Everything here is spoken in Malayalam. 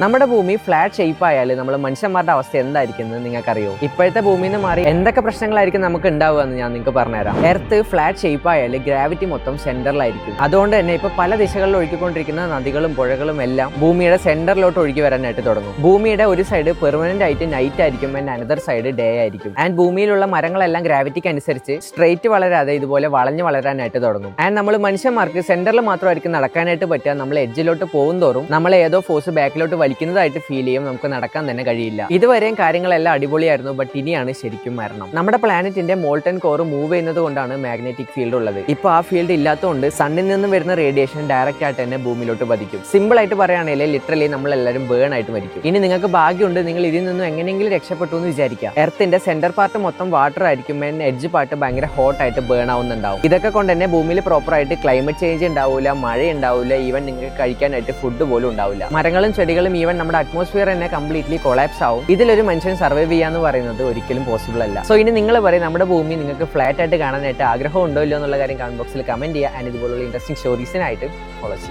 നമ്മുടെ ഭൂമി ഫ്ലാറ്റ് ഷേപ്പ് ആയാലും നമ്മൾ മനുഷ്യന്മാരുടെ അവസ്ഥ എന്തായിരിക്കും നിങ്ങൾക്കറിയോ? ഇപ്പോഴത്തെ ഭൂമിയിൽ നിന്ന് മാറി എന്തൊക്കെ പ്രശ്നങ്ങളായിരിക്കും നമുക്ക് ഉണ്ടാവുക എന്ന് ഞാൻ നിങ്ങൾക്ക് പറഞ്ഞുതരാം. എർത്ത് ഫ്ലാറ്റ് ഷേപ്പ് ആയാലും ഗ്രാവിറ്റി മൊത്തം സെന്ററിലായിരിക്കും. അതുകൊണ്ട് തന്നെ ഇപ്പൊ പല ദിശകളിൽ ഒഴുകിക്കൊണ്ടിരിക്കുന്ന നദികളും പുഴകളും എല്ലാം ഭൂമിയുടെ സെന്ററിലോട്ട് ഒഴുകി വരാനായിട്ട് തുടങ്ങും. ഭൂമിയുടെ ഒരു സൈഡ് പെർമനന്റ് ആയിട്ട് നൈറ്റ് ആയിരിക്കും, ആൻഡ് അനദർ സൈഡ് ഡേ ആയിരിക്കും. ആൻഡ് ഭൂമിയിലുള്ള മരങ്ങളെല്ലാം ഗ്രാവിറ്റിക്ക് അനുസരിച്ച് സ്ട്രെയിറ്റ് വളരാതെ ഇതുപോലെ വളഞ്ഞു വളരാനായിട്ട് തുടങ്ങും. ആൻഡ് നമ്മൾ മനുഷ്യന്മാർക്ക് സെന്ററിൽ മാത്രമായിരിക്കും നടക്കാനായിട്ട് പറ്റുക. നമ്മൾ എഡ്ജിലോട്ട് പോകും തോറും നമ്മൾ ഏതോ ഫോഴ്സ് ബാക്കിലോട്ട് വലിക്കുന്നതായിട്ട് ഫീൽ ചെയ്യും. നമുക്ക് നടക്കാൻ തന്നെ കഴിയില്ല. ഇതുവരെയും കാര്യങ്ങളെല്ലാം അടിപൊളിയായിരുന്നു. ബട്ട് ഇനിയാണ് ശരിക്കും മരണം. നമ്മുടെ പ്ലാനറ്റിന്റെ മോൾട്ടൻ കോർ മൂവ് ചെയ്യുന്നത് കൊണ്ടാണ് മാഗ്നറ്റിക് ഫീൽഡ് ഉള്ളത്. ഇപ്പൊ ആ ഫീൽഡ് ഇല്ലാത്തതുകൊണ്ട് സണ്ണിൽ നിന്ന് വരുന്ന റേഡിയേഷൻ ഡയറക്റ്റ് ആയിട്ട് തന്നെ ഭൂമിയിലോട്ട് പതിക്കും. സിമ്പിൾ ആയിട്ട് പറയുകയാണെങ്കിൽ ലിറ്ററലി നമ്മൾ എല്ലാവരും ബേൺ ആയിട്ട് മരിക്കും. ഇനി നിങ്ങൾക്ക് ഭാഗ്യമുണ്ട്, നിങ്ങൾ ഇതിൽ നിന്നും എങ്ങനെയെങ്കിലും രക്ഷപ്പെട്ടു എന്ന് വിചാരിക്കാം. എർത്തിന്റെ സെന്റർ പാർട്ട് മൊത്തം വാട്ടർ ആയിരിക്കും, എഡ്ജ് പാർട്ട് ഭയങ്കര ഹോട്ട് ആയിട്ട് ബേൺ ആവുന്നുണ്ടാവും. ഇതൊക്കെ കൊണ്ട് തന്നെ ഭൂമിയിൽ പ്രോപ്പർ ആയിട്ട് ക്ലൈമറ്റ് ചേഞ്ച് ഉണ്ടാവില്ല, മഴ ഉണ്ടാവില്ല, ഈവൻ നിങ്ങൾക്ക് കഴിക്കാനായിട്ട് ഫുഡ് പോലും ഉണ്ടാവില്ല. മരങ്ങളും ചെടികളും ഈവൻ നമ്മുടെ അറ്റ്മോസ്ഫിയർ തന്നെ കംപ്ലീറ്റ്ലി കൊളാപ്സ് ആവും. ഇതിലൊരു മനുഷ്യൻ സർവൈവ് ചെയ്യാന്ന് പറയുന്നത് ഒരിക്കലും പോസിബിൾ അല്ല. സോ ഇനി നിങ്ങൾ പറയും, നമ്മുടെ ഭൂമി നിങ്ങൾക്ക് ഫ്ലാറ്റ് ആയിട്ട് കാണാനായിട്ട് ആഗ്രഹം ഉണ്ടോ ഇല്ലോ എന്നുള്ള കാര്യം കമന്റ് ബോക്സിൽ കമന്റ് ചെയ്യുക. ആൻഡ് ഇതുപോലുള്ള ഇൻട്രസ്റ്റിംഗ് സ്റ്റോറീസിനായിട്ട് ഫോളോ ചെയ്യുക.